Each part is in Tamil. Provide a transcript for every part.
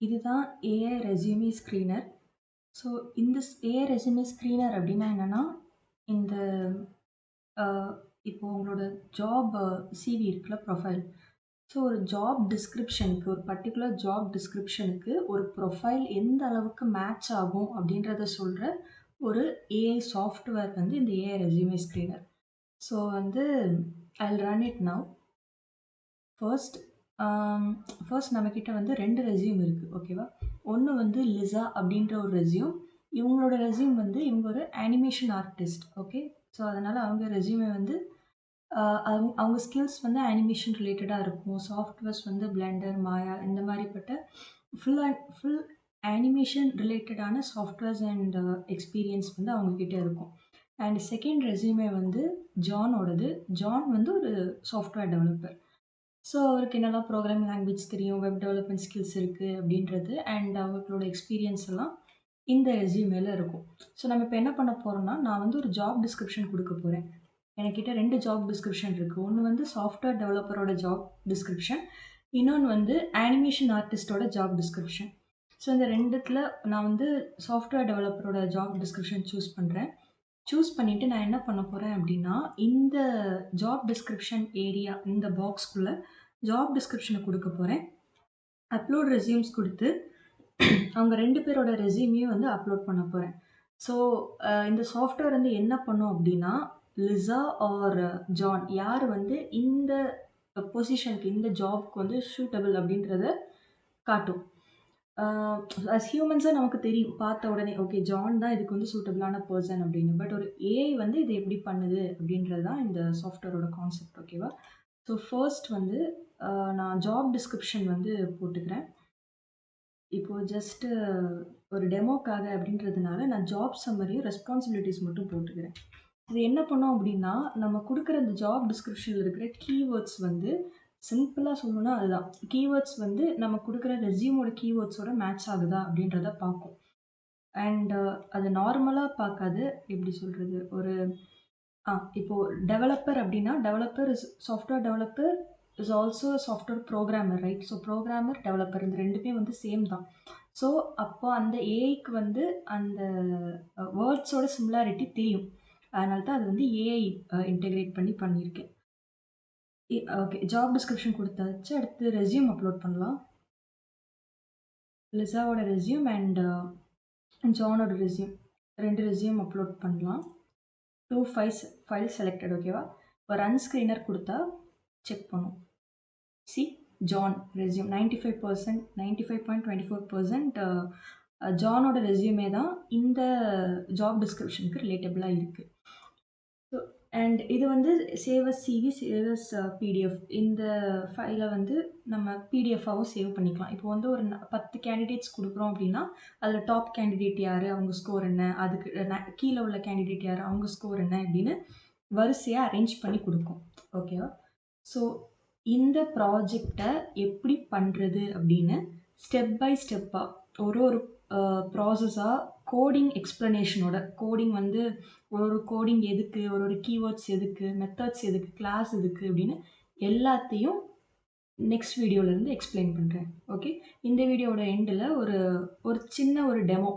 இதுதான் ஏஐ ரெஸ்யூமே ஸ்க்ரீனர். ஸோ இந்த ஏஐ ரெஸ்யூமே ஸ்க்ரீனர் அப்படின்னா என்னென்னா, இந்த இப்போ உங்களோட ஜாப் சிவி இருக்குல்ல, ப்ரொஃபைல். ஸோ ஒரு ஜாப் டிஸ்கிரிப்ஷனுக்கு, ஒரு பர்டிகுலர் ஜாப் டிஸ்கிரிப்ஷனுக்கு ஒரு ப்ரொஃபைல் எந்த அளவுக்கு மேட்ச் ஆகும் அப்படின்றத சொல்கிற ஒரு ஏஐ சாஃப்ட்வேர் வந்து இந்த ஏஐ ரெஸ்யூமே ஸ்க்ரீனர். ஸோ வந்து ஐ ரன் இட் நவ். ஃபர்ஸ்ட் நம்மக்கிட்ட வந்து 2 ரெஸ்யூம் இருக்குது, ஓகேவா? ஒன்று வந்து லிசா அப்படின்ற ஒரு ரெஸ்யூம். இவங்களோட ரெஸ்யூம் வந்து இவங்க ஒரு அனிமேஷன் ஆர்டிஸ்ட், ஓகே? ஸோ அதனால் அவங்க ரெஸ்யூமே வந்து அவங்க ஸ்கில்ஸ் வந்து அனிமேஷன் ரிலேட்டடாக இருக்கும். சாஃப்ட்வேர்ஸ் வந்து பிளெண்டர், மாயா இந்த மாதிரிப்பட்ட ஃபுல் அனிமேஷன் ரிலேட்டடான சாஃப்ட்வேர்ஸ் அண்ட் எக்ஸ்பீரியன்ஸ் வந்து அவங்கக்கிட்ட இருக்கும். அண்ட் செகண்ட் ரெஸ்யூமே வந்து ஜானோடது. ஜான் வந்து ஒரு சாஃப்ட்வேர் டெவலப்பர். ஸோ அவருக்கு என்னெல்லாம் ப்ரோக்ராமிங் லாங்குவேஜ் தெரியும், வெப் டெவலப்மெண்ட் ஸ்கில்ஸ் இருக்குது அப்படின்றது அண்ட் அவங்களோட எக்ஸ்பீரியன்ஸ் எல்லாம் இந்த ரெஸ்யூமேல இருக்கும். ஸோ நம்ம இப்போ என்ன பண்ண போகிறோம்னா, நான் வந்து ஒரு ஜாப் டிஸ்கிரிப்ஷன் கொடுக்க போகிறேன். என்கிட்ட 2 ஜாப் டிஸ்கிரிப்ஷன் இருக்குது. ஒன்று வந்து சாஃப்ட்வேர் டெவலப்பரோட ஜாப் டிஸ்கிரிப்ஷன், இன்னொன்று வந்து அனிமேஷன் ஆர்டிஸ்டோட ஜாப் டிஸ்கிரிப்ஷன். ஸோ இந்த ரெண்டுத்தில் நான் வந்து சாஃப்ட்வேர் டெவலப்பரோட ஜாப் டிஸ்கிரிப்ஷன் சூஸ் பண்ணுறேன். சூஸ் பண்ணிவிட்டு நான் என்ன பண்ண போகிறேன் அப்படின்னா, இந்த ஜாப் டிஸ்கிரிப்ஷன் ஏரியா, இந்த பாக்ஸ்குள்ளே ஜாப் டிஸ்கிரிப்ஷனை கொடுக்க போகிறேன். அப்லோட் ரெஸ்யூம்ஸ் கொடுத்து அவங்க 2 பேரோட ரெஸ்யூமையும் வந்து அப்லோட் பண்ண போகிறேன். ஸோ இந்த சாஃப்ட்வேர் வந்து என்ன பண்ணும் அப்படின்னா, லிசா ஆர் ஜான் யார் வந்து இந்த பொசிஷனுக்கு, இந்த ஜாப்க்கு வந்து சூட்டபிள் அப்படின்றத காட்டும். அஸ் ஹியூமன்ஸாக நமக்கு தெரியும், பார்த்த உடனே ஓகே ஜான் தான் இதுக்கு வந்து சூட்டபிளான பர்சன் அப்படின்னு. பட் ஒரு ஏஐ வந்து இது எப்படி பண்ணுது அப்படின்றது தான் இந்த சாஃப்ட்வேரோட கான்செப்ட், ஓகேவா? ஸோ ஃபர்ஸ்ட் வந்து நான் ஜாப் டிஸ்கிரிப்ஷன் வந்து போட்டுக்கிறேன். இப்போது ஜஸ்ட்டு ஒரு டெமோக்காக அப்படின்றதுனால நான் ஜாப் சம்மரியும் ரெஸ்பான்சிபிலிட்டிஸ் மட்டும் போட்டுக்கிறேன். இது என்ன பண்ணோம் அப்படின்னா, நம்ம கொடுக்குற இந்த ஜாப் டிஸ்கிரிப்ஷனில் இருக்கிற கீவேர்ட்ஸ் வந்து சிம்பிளாக சொல்லணும்னா அதுதான். கீவேர்ட்ஸ் வந்து நம்ம கொடுக்குற ரெஸ்யூமோட கீவேர்ட்ஸோட மேட்ச் ஆகுதா அப்படின்றத பார்க்கும். அண்ட் அது நார்மலாக பார்க்காது. எப்படி சொல்கிறது, ஒரு இப்போது டெவலப்பர் அப்படின்னா, developer is software developer is also software programmer, right? So programmer, developer இந்த 2மே வந்து சேம் தான். ஸோ அப்போ அந்த ஏஐக்கு வந்து அந்த வேர்ட்ஸோட சிமிலாரிட்டி தெரியும். அதனால தான் அது வந்து ஏஐ இன்டெகிரேட் பண்ணி பண்ணியிருக்கேன். ஓகே, ஜாப் டிஸ்கிரிப்ஷன் கொடுத்தாச்சு. அடுத்து ரெஸ்யூம் அப்லோட் பண்ணலாம். லிசாவோட ரெஸ்யூம் அண்ட் ஜானோட ரெஸ்யூம், 2 ரெஸ்யூம் அப்லோட் பண்ணலாம். 2 ஃபைல் செலக்டட், ஓகேவா? இப்போ ரன் ஸ்க்ரீனர் கொடுத்தா செக் பண்ணும். சி ஜான் ரெஸ்யூம் 95%, 95.24% ஜானோட ரெஸ்யூமே தான் இந்த ஜாப் டிஸ்கிரிப்ஷனுக்கு ரிலேட்டபிளாக இருக்குது. ஸோ அண்ட் இது வந்து சேவஸ் சிவி, சேவஸ் பிடிஎஃப், இந்த ஃபைலை வந்து நம்ம பிடிஎஃபாகவும் சேவ் பண்ணிக்கலாம். இப்போ வந்து ஒரு 10 கேண்டிடேட்ஸ் கொடுக்குறோம் அப்படின்னா, அதில் டாப் கேண்டிடேட் யார், அவங்க ஸ்கோர் என்ன, அதுக்கு கீழே உள்ள கேண்டிடேட் யார், அவங்க ஸ்கோர் என்ன அப்படின்னு வரிசையாக அரேஞ்ச் பண்ணி கொடுக்கும், ஓகேவா? ஸோ இந்த ப்ராஜெக்டை எப்படி பண்ணுறது அப்படின்னு ஸ்டெப் பை ஸ்டெப்பாக ஒரு ப்ராசஸாக கோடிங் எக்ஸ்ப்ளனேஷனோட, கோடிங் வந்து ஒரு கோடிங் எதுக்கு, ஒரு கீவேர்ட்ஸ் எதுக்கு, மெத்தட்ஸ் எதுக்கு, கிளாஸ் எதுக்கு அப்படின்னு எல்லாத்தையும் நெக்ஸ்ட் வீடியோலேருந்து எக்ஸ்பிளைன் பண்ணுறேன், ஓகே? இந்த வீடியோவோட எண்டில் ஒரு சின்ன ஒரு டெமோ,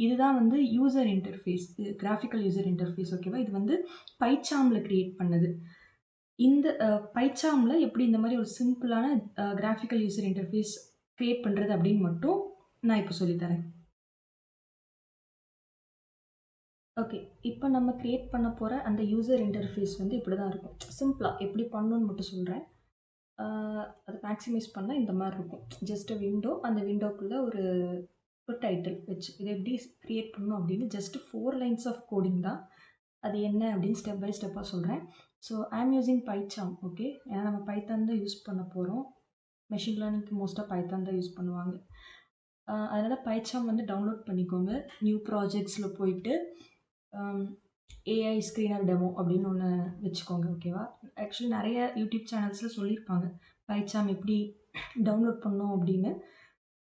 இதுதான் வந்து user interface, graphical user interface, ஓகேவா? இது வந்து பைச்சாமில் க்ரியேட் பண்ணது. இந்த பைச்சாமில் எப்படி இந்த மாதிரி ஒரு சிம்பிளான கிராஃபிக்கல் யூசர் இன்டர்ஃபேஸ் க்ரியேட் பண்ணுறது அப்படின்னு மட்டும் நான் இப்போ சொல்லித்தரேன். ஓகே, இப்போ நம்ம க்ரியேட் பண்ண போகிற அந்த யூசர் இன்டர்ஃபேஸ் வந்து இப்படி தான் இருக்கும். சிம்பிளாக எப்படி பண்ணணுன்னு மட்டும் சொல்கிறேன். அதை மேக்ஸிமைஸ் பண்ணால் இந்த மாதிரி இருக்கும். ஜஸ்ட் விண்டோ, அந்த விண்டோக்குள்ளே ஒரு டைட்டில் வச்சு இதை எப்படி க்ரியேட் பண்ணணும் அப்படின்னு ஜஸ்ட் 4 லைன்ஸ் ஆஃப் கோடிங் தான். அது என்ன அப்படின்னு ஸ்டெப் பை ஸ்டெப்பாக சொல்கிறேன். So I'm using பைச்சாம், okay? ஏன்னா நம்ம பைத்தான் தான் யூஸ் பண்ண போகிறோம். மெஷின் லேர்னிங்க்கு மோஸ்ட்டாக பைத்தான் தான் யூஸ் பண்ணுவாங்க. அதனால் பைச்சாம் வந்து டவுன்லோட் பண்ணிக்கோங்க. நியூ ப்ராஜெக்ட்ஸில் போயிட்டு ஏஐ ஸ்க்ரீனர் டெமோ அப்படின்னு ஒன்று வச்சுக்கோங்க, ஓகேவா? ஆக்சுவலி நிறைய யூடியூப் சேனல்ஸில் சொல்லியிருப்பாங்க பைச்சாம் எப்படி டவுன்லோட் பண்ணணும் அப்படின்னு.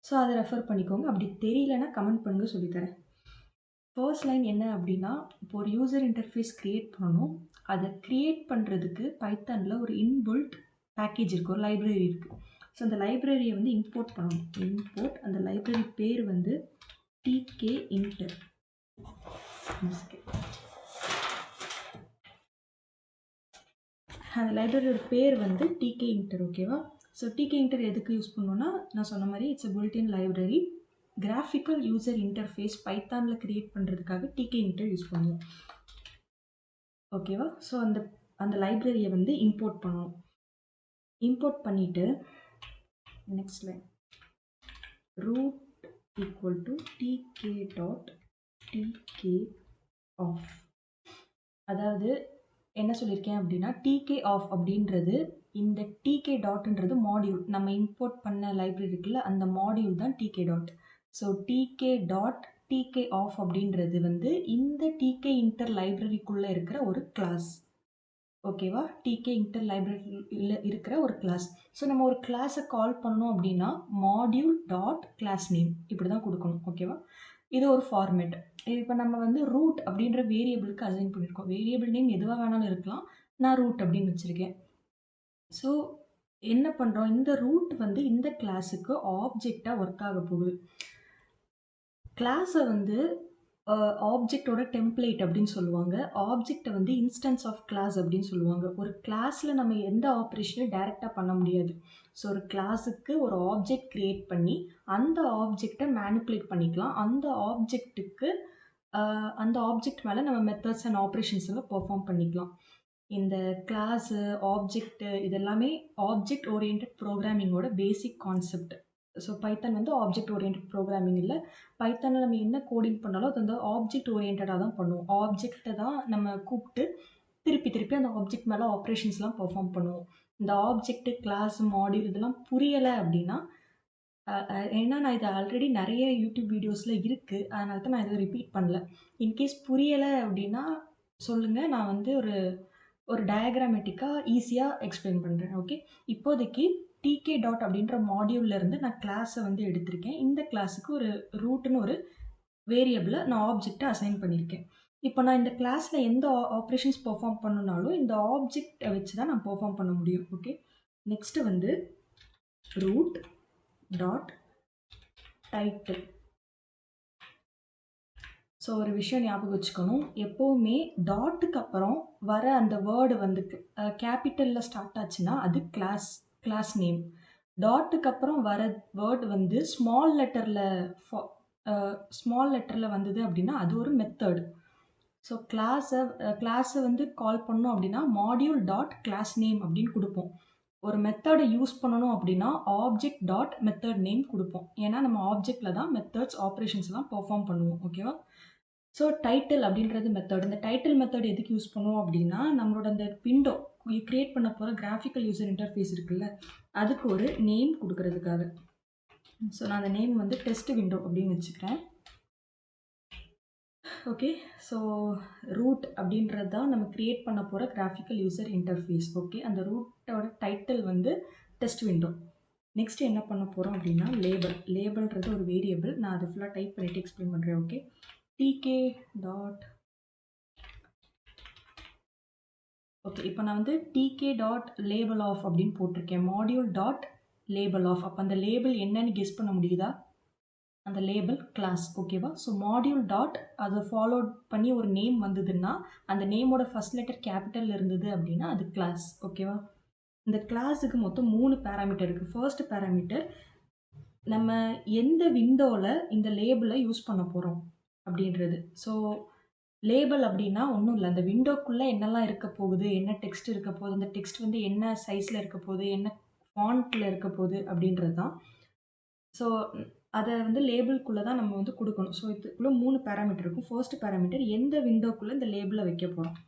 ஸோ அதை ரெஃபர் பண்ணிக்கோங்க. அப்படி தெரியலன்னா கமெண்ட் பண்ணுங்க, சொல்லித்தரேன். ஃபர்ஸ்ட் லைன் என்ன அப்படின்னா, இப்போ ஒரு யூசர் இன்டர்ஃபேஸ் க்ரியேட் பண்ணணும். அதை க்ரியேட் பண்ணுறதுக்கு பைத்தானில் ஒரு இன்பில்ட் பேக்கேஜ் இருக்குது, ஒரு லைப்ரரி இருக்குது. ஸோ அந்த லைப்ரரியை வந்து இம்போர்ட் பண்ணணும். இம்போர்ட் அந்த லைப்ரரி பேர் வந்து டிகே இன்டர். அந்த லைப்ரரியோட பேர் வந்து டிகே இன்டர். ஓகேவா? ஸோ டிகே இன்டர் எதுக்கு யூஸ் பண்ணணும்னா, நான் சொன்ன மாதிரி it's a built in library. Graphical user interface பைத்தானில் க்ரியேட் பண்ணுறதுக்காக டிகே இன்டர் யூஸ் பண்ணுவோம். ஓகேவா? ஸோ அந்த லைப்ரரியை வந்து இம்போர்ட் பண்ணணும். இம்போர்ட் பண்ணிவிட்டு next line root equal to tk.tk off. அதாவது என்ன சொல்லியிருக்கேன் அப்படின்னா, டிகே ஆஃப் அப்படின்றது இந்த டிகே டாட்ன்றது மாடியூல். நம்ம இம்போர்ட் பண்ண லைப்ரரி இருக்குல்ல, அந்த மாடியூல் தான் TK dot. So TK dot TK of அப்படின்றது வந்து இந்த டிகே இன்டர் லைப்ரரிக்குள்ளே இருக்கிற ஒரு கிளாஸ். ஓகேவா? டிகே இன்டர் லைப்ரரியில் இருக்கிற ஒரு கிளாஸ். ஸோ நம்ம ஒரு கிளாஸை கால் பண்ணோம் அப்படின்னா மாடியூல் டாட் கிளாஸ் நேம் இப்படி தான் கொடுக்கணும். ஓகேவா? இது ஒரு ஃபார்மேட். இப்போ நம்ம வந்து ரூட் அப்படின்ற வேரியபிளுக்கு அசைன் பண்ணியிருக்கோம். வேரியபிள் நேம் எதுவாக வேணாலும் இருக்கலாம். நான் ரூட் அப்படின்னு வச்சுருக்கேன். ஸோ என்ன பண்ணுறோம், இந்த ரூட் வந்து இந்த கிளாஸுக்கு ஆப்ஜெக்டாக ஒர்க் ஆக போகுது. கிளாஸை வந்து ஆப்ஜெக்டோட டெம்ப்ளேட் அப்படின்னு சொல்லுவாங்க. ஆப்ஜெக்டை வந்து இன்ஸ்டன்ஸ் ஆஃப் கிளாஸ் அப்படின்னு சொல்லுவாங்க. ஒரு கிளாஸில் நம்ம எந்த ஆப்ரேஷனையும் டைரெக்டாக பண்ண முடியாது. ஸோ ஒரு கிளாஸுக்கு ஒரு ஆப்ஜெக்ட் க்ரியேட் பண்ணி அந்த ஆப்ஜெக்டை மேனிப்புலேட் பண்ணிக்கலாம். அந்த ஆப்ஜெக்ட் மேலே நம்ம மெத்தட்ஸ் அண்ட் ஆப்ரேஷன்ஸ் எல்லாம் பெர்ஃபார்ம் பண்ணிக்கலாம். இந்த கிளாஸு ஆப்ஜெக்ட்டு இதெல்லாமே ஆப்ஜெக்ட் ஓரியன்டட் ப்ரோக்ராமிங்கோட பேசிக் கான்செப்ட். ஸோ பைத்தான் வந்து ஆப்ஜெக்ட் ஓரியன்ட் ப்ரோக்ராமிங் இல்லை. பைத்தானில் நம்ம என்ன கோடிங் பண்ணாலும் அது வந்து ஆப்ஜெக்ட் ஓரியன்டாக தான் பண்ணுவோம். ஆப்ஜெக்டை தான் நம்ம கூப்பிட்டு திருப்பி அந்த ஆப்ஜெக்ட் மேலே ஆப்ரேஷன்ஸ்லாம் பெர்ஃபார்ம் பண்ணுவோம். இந்த ஆப்ஜெக்ட்டு கிளாஸ் மாடியூல் இதெல்லாம் புரியலை அப்படின்னா, ஏன்னா நான் இது ஆல்ரெடி நிறைய யூடியூப் வீடியோஸில் இருக்குது, அதனால தான் நான் இதை ரிப்பீட் பண்ணல. இன்கேஸ் புரியலை அப்படின்னா சொல்லுங்கள், நான் வந்து ஒரு டயக்ராமேட்டிக்காக ஈஸியாக எக்ஸ்பிளைன் பண்ணுறேன். ஓகே, இப்போதைக்கு டிகே டாட் அப்படின்ற மாடியூல்லேருந்து நான் கிளாஸை வந்து எடுத்திருக்கேன். இந்த கிளாஸுக்கு ஒரு ரூட்னு ஒரு வேரியபிளை நான் ஆப்ஜெக்டை அசைன் பண்ணியிருக்கேன். இப்போ நான் இந்த கிளாஸில் எந்த ஆப்ரேஷன்ஸ் பெர்ஃபார்ம் பண்ணணுனாலும் இந்த ஆப்ஜெக்டை வச்சு தான் நான் பெர்ஃபார்ம் பண்ண முடியும். ஓகே, நெக்ஸ்ட்டு வந்து ரூட் டாட் டைட்டில். ஸோ ஒரு விஷயம் ஞாபகம் வச்சுக்கணும், எப்போவுமே டாட்டுக்கு அப்புறம் வர அந்த வேர்டு வந்து கேபிட்டலில் ஸ்டார்ட் ஆச்சுன்னா அது கிளாஸ் நேம். டாட்டுக்கு அப்புறம் வர வேர்டு வந்து ஸ்மால் லெட்டரில் வந்தது அப்படின்னா அது ஒரு மெத்தடு. ஸோ கிளாஸை வந்து கால் பண்ணோம் அப்படின்னா மாடியூல் டாட் கிளாஸ் நேம் அப்படின்னு கொடுப்போம். ஒரு மெத்தடை யூஸ் பண்ணணும் அப்படின்னா ஆப்ஜெக்ட் டாட் மெத்தட் நேம் கொடுப்போம். ஏன்னா நம்ம ஆப்ஜெக்டில் தான் மெத்தட்ஸ் ஆப்ரேஷன்ஸ்லாம் பெர்ஃபார்ம் பண்ணுவோம். ஓகேவா? ஸோ டைட்டில் அப்படின்றது மெத்தட். இந்த டைட்டில் மெத்தட் எதுக்கு யூஸ் பண்ணுவோம் அப்படின்னா, நம்மளோட அந்த விண்டோ கிரியேட் பண்ண போகிற கிராஃபிக்கல் யூசர் இன்டர்ஃபேஸ் இருக்குல்ல, அதுக்கு ஒரு நேம் கொடுக்கறதுக்காக. ஸோ நான் அந்த நேம் வந்து டெஸ்ட் விண்டோ அப்படின்னு வச்சுக்கிறேன். ஓகே, ஸோ ரூட் அப்படின்றது தான் நம்ம கிரியேட் பண்ண போகிற கிராஃபிக்கல் யூசர் இன்டர்ஃபேஸ். ஓகே, அந்த ரூட்டோட டைட்டில் வந்து டெஸ்ட் விண்டோ. நெக்ஸ்ட் என்ன பண்ண போகிறோம் அப்படின்னா லேபிள்ன்றது ஒரு வேரியபிள். நான் அதை ஃபுல்லாக டைப் பண்ணிவிட்டு எக்ஸ்பிளைன் பண்ணுறேன். ஓகே, டிகே டாட் ஓகே, இப்போ நான் வந்து டிகே டாட் லேபிள் ஆஃப் அப்படின்னு போட்டிருக்கேன். Module dot label of. அப்போ அந்த லேபிள் என்னன்னு கெஸ் பண்ண முடியுதா? அந்த லேபிள் கிளாஸ். ஓகேவா? ஸோ மாடியூல் டாட் அதை ஃபாலோ பண்ணி ஒரு நேம் வந்ததுன்னா அந்த நேமோட ஃபர்ஸ்ட் லெட்டர் கேபிட்டல் இருந்தது அப்படின்னா அது கிளாஸ். ஓகேவா? இந்த கிளாஸுக்கு மொத்தம் 3 பேராமீட்டர் இருக்குது. ஃபர்ஸ்ட் பேராமீட்டர் நம்ம எந்த விண்டோவில் இந்த லேபிளை யூஸ் பண்ண போகிறோம் அப்படின்றது. ஸோ லேபிள் அப்படின்னா ஒன்றும் இல்லை, அந்த விண்டோக்குள்ளே என்னெல்லாம் இருக்க போகுது, என்ன டெக்ஸ்ட் இருக்க போகுது, அந்த டெக்ஸ்ட் வந்து என்ன சைஸில் இருக்க போகுது, என்ன ஃபாண்ட்டில் இருக்க போகுது அப்படின்றது தான். ஸோ அதை வந்து லேபிள்குள்ளே தான் நம்ம வந்து கொடுக்கணும். ஸோ இதுக்குள்ளே 3 பேராமீட்டர் இருக்கும். ஃபர்ஸ்ட் பேராமீட்டர் எந்த விண்டோக்குள்ளே இந்த லேபிளை வைக்க போகிறோம்,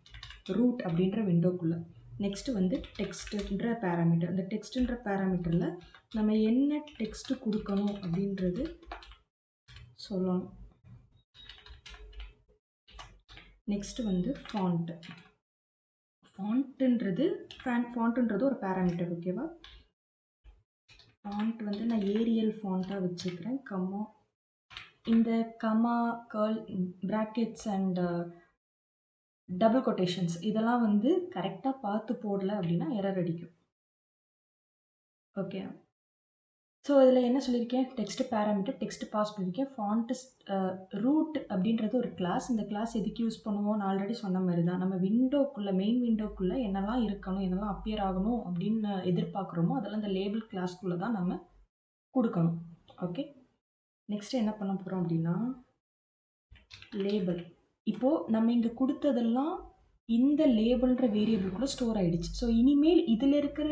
ரூட் அப்படின்ற விண்டோக்குள்ளே. நெக்ஸ்ட்டு வந்து டெக்ஸ்ட்டுன்ற பேராமீட்டர். அந்த டெக்ஸ்ட்டுன்ற பேராமீட்டரில் நம்ம என்ன டெக்ஸ்ட்டு கொடுக்கணும் அப்படின்றது சொல்லணும். நெக்ஸ்ட்டு வந்து ஃபாண்ட்டுன்றது ஒரு பேராமீட்டர். ஓகேவா? ஃபாண்ட் வந்து நான் ஏரியல் ஃபாண்ட்டாக வச்சுக்கிறேன். இந்த comma curl brackets and double quotations இதெல்லாம் வந்து கரெக்டாக பார்த்து போடல அப்படின்னா எரர் அடிக்கும். ஓகே, ஸோ இதில் என்ன சொல்லியிருக்கேன், டெக்ஸ்ட் பேராமீட்டர், டெக்ஸ்ட் பாஸ் பண்ணியிருக்கேன். ஃபாண்ட் ரூட் அப்படின்றது ஒரு கிளாஸ். இந்த கிளாஸ் எதுக்கு யூஸ் பண்ணுவோம், நான் ஆல்ரெடி சொன்ன மாதிரி தான். நம்ம விண்டோக்குள்ளே, மெயின் விண்டோக்குள்ளே என்னெல்லாம் இருக்கணும், என்னெல்லாம் அப்பியர் ஆகணும் அப்படின்னு எதிர்பார்க்குறோமோ அதெல்லாம் இந்த லேபிள் கிளாஸ்க்குள்ளே தான் நம்ம கொடுக்கணும். ஓகே, நெக்ஸ்ட் என்ன பண்ண போகிறோம் அப்படின்னா, லேபிள். இப்போது நம்ம இங்கே கொடுத்ததெல்லாம் இந்த லேபிள்ன்ற வேரியபிள்குள்ளே ஸ்டோர் ஆகிடுச்சு. ஸோ இனிமேல் இதில் இருக்கிற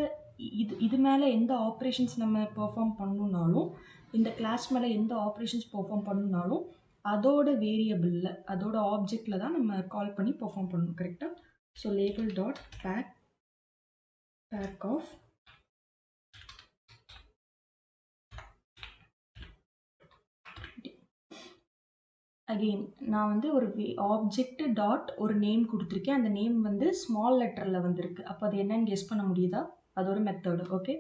இது மேலே எந்த ஆப்ரேஷன்ஸ் நம்ம பெர்ஃபார்ம் பண்ணணுன்னாலும், இந்த கிளாஸ் மேலே எந்த ஆப்ரேஷன்ஸ் பெர்ஃபார்ம் பண்ணணுன்னாலும் அதோட வேரியபிளில், அதோட ஆப்ஜெக்டில் தான் நம்ம கால் பண்ணி பெர்ஃபார்ம் பண்ணணும். கரெக்டாக? So label dot pack of again நான் வந்து ஒரு ஆப்ஜெக்ட் டாட் ஒரு நேம் கொடுத்துருக்கேன். அந்த நேம் வந்து ஸ்மால் லெட்டரில் வந்திருக்கு. அப்போ அது என்னன்னு கெஸ் பண்ண முடியுதா? அது ஒரு மெத்தடு. ஓகே,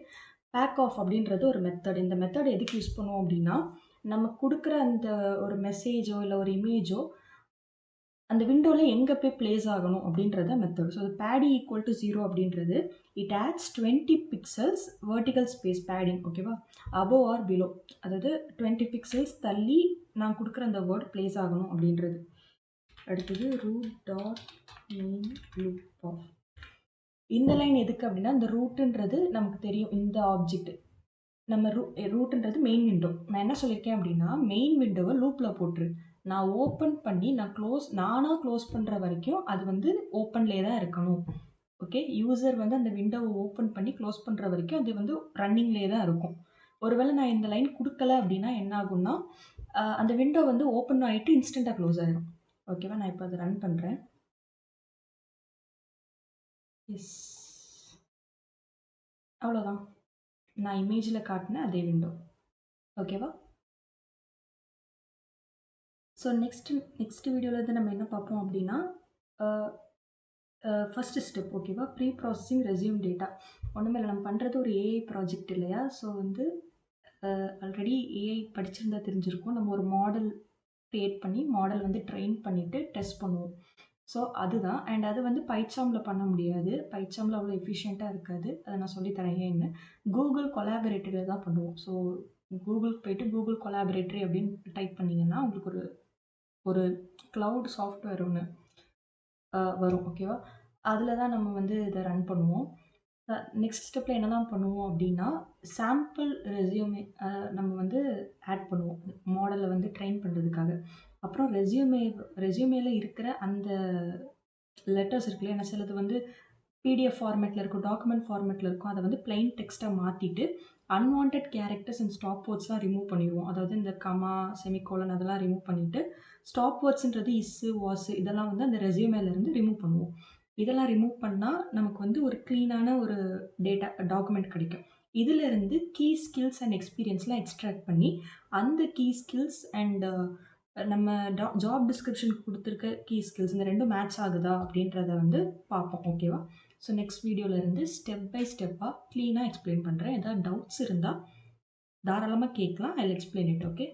பேக் ஆஃப் அப்படின்றது ஒரு மெத்தட். இந்த மெத்தட் எதுக்கு யூஸ் பண்ணுவோம் அப்படின்னா, நம்ம கொடுக்குற அந்த ஒரு மெசேஜோ இல்லை ஒரு இமேஜோ அந்த விண்டோவில் எங்கே போய் பிளேஸ் ஆகணும் அப்படின்றத மெத்தட். ஸோ அது பேடி ஈக்குவல் டு 0 அப்படின்றது it ads 20 pixels vertical space padding. ஓகேவா? அபோவ் ஆர் பிலோ, அதாவது 20 பிக்சல்ஸ் தள்ளி நான் கொடுக்குற அந்த வேர்ட் பிளேஸ் ஆகணும் அப்படின்றது. அடுத்தது root dot main loop of. இந்த லைன் எதுக்கு அப்படின்னா, இந்த ரூட்டுன்றது நமக்கு தெரியும், இந்த ஆப்ஜெக்ட் நம்ம ரூட்டுன்றது மெயின் விண்டோ. நான் என்ன சொல்லியிருக்கேன் அப்படின்னா, மெயின் விண்டோவை லூப்பில் போட்டுரு. நான் ஓப்பன் பண்ணி நானாக க்ளோஸ் பண்ணுற வரைக்கும் அது வந்து ஓப்பன்லேயே தான் இருக்கணும். ஓகே, யூசர் வந்து அந்த விண்டோவை ஓப்பன் பண்ணி க்ளோஸ் பண்ணுற வரைக்கும் அது வந்து ரன்னிங்லேயே தான் இருக்கும். ஒருவேளை நான் இந்த லைன் கொடுக்கல அப்படின்னா என்ன ஆகும்னா, அந்த விண்டோ வந்து ஓப்பன் ஆகிட்டு இன்ஸ்டண்ட்டாக க்ளோஸ் ஆகிடும். ஓகேவா? நான் இப்போ அதை ரன் பண்ணுறேன். எஸ், அவ்வளோதான். நான் இமேஜில் காட்டினேன் அதே விண்டோ. ஓகேவா? ஸோ நெக்ஸ்ட் வீடியோவில் இருந்து நம்ம என்ன பார்ப்போம் அப்படின்னா, ஃபஸ்ட்டு ஸ்டெப். ஓகேவா? Preprocessing resume data. ஒன்றுமே இல்லை, நம்ம பண்ணுறது ஒரு ஏஐ ப்ராஜெக்ட் இல்லையா? ஸோ வந்து ஆல்ரெடி ஏஐ படிச்சிருந்தா தெரிஞ்சிருக்கும். நம்ம ஒரு மாடல் க்ரியேட் பண்ணி மாடல் வந்து ட்ரெயின் பண்ணிவிட்டு டெஸ்ட் பண்ணுவோம். ஸோ அதுதான். அண்ட் அது வந்து பைச்சாமில் பண்ண முடியாது. பைச்சாமில் அவ்வளோ எஃபிஷியண்ட்டாக இருக்காது. அதை நான் சொல்லித்தரேன் ஏன்னு. கூகுள் கொலாபரேட்டரில் தான் பண்ணுவோம். ஸோ கூகுளுக்கு போய்ட்டு கூகுள் கொலாபரேட்டரி அப்படின்னு டைப் பண்ணிங்கன்னா உங்களுக்கு ஒரு க்ளவுட் சாஃப்ட்வேர் ஒன்று வரும். ஓகேவா? அதில் தான் நம்ம வந்து இதை ரன் பண்ணுவோம். நெக்ஸ்ட் ஸ்டெப்பில் என்னெல்லாம் பண்ணுவோம் அப்படின்னா, சாம்பிள் ரெஸ்யூமே நம்ம வந்து ஆட் பண்ணுவோம் மாடலை வந்து ட்ரெயின் பண்ணுறதுக்காக. அப்புறம் ரெஸ்யூமேல இருக்கிற அந்த லெட்டர்ஸ் இருக்குல்லையா, என்ன சிலது வந்து பிடிஎஃப் ஃபார்மேட்டில் இருக்கும், டாக்குமெண்ட் ஃபார்மேட்டில் இருக்கும். அதை வந்து பிளைன் டெக்ஸ்ட்டாக மாற்றிட்டு அன்வான்ட் கேரக்டர்ஸ் அண்ட் ஸ்டாப் வேர்ட்ஸ்லாம் ரிமூவ் பண்ணிடுவோம். அதாவது இந்த கமா, செமிகோலன் அதெல்லாம் ரிமூவ் பண்ணிவிட்டு ஸ்டாப் வேர்ட்ஸ்ன்றது இஸ்ஸு, வாஸு இதெல்லாம் வந்து அந்த ரெஸ்யூமேலேருந்து ரிமூவ் பண்ணுவோம். இதெல்லாம் ரிமூவ் பண்ணால் நமக்கு வந்து ஒரு க்ளீனான ஒரு டாக்குமெண்ட் கிடைக்கும். இதிலிருந்து கீ ஸ்கில்ஸ் அண்ட் எக்ஸ்பீரியன்ஸ்லாம் எக்ஸ்ட்ராக்ட் பண்ணி அந்த கீ ஸ்கில்ஸ் அண்ட் நம்ம ஜாப் டிஸ்கிரிப்ஷனுக்கு கொடுத்துருக்க கீ ஸ்கில்ஸ் இந்த ரெண்டும் மேட்ச் ஆகுதா அப்படின்றத வந்து பார்ப்போம். ஓகேவா? ஸோ நெக்ஸ்ட் வீடியோவிலேருந்து ஸ்டெப் பை ஸ்டெப்பாக க்ளீனாக எக்ஸ்பிளைன் பண்ணுறேன். ஏதாவது டவுட்ஸ் இருந்தால் தாராளமாக கேட்கலாம். I will explain it. Okay?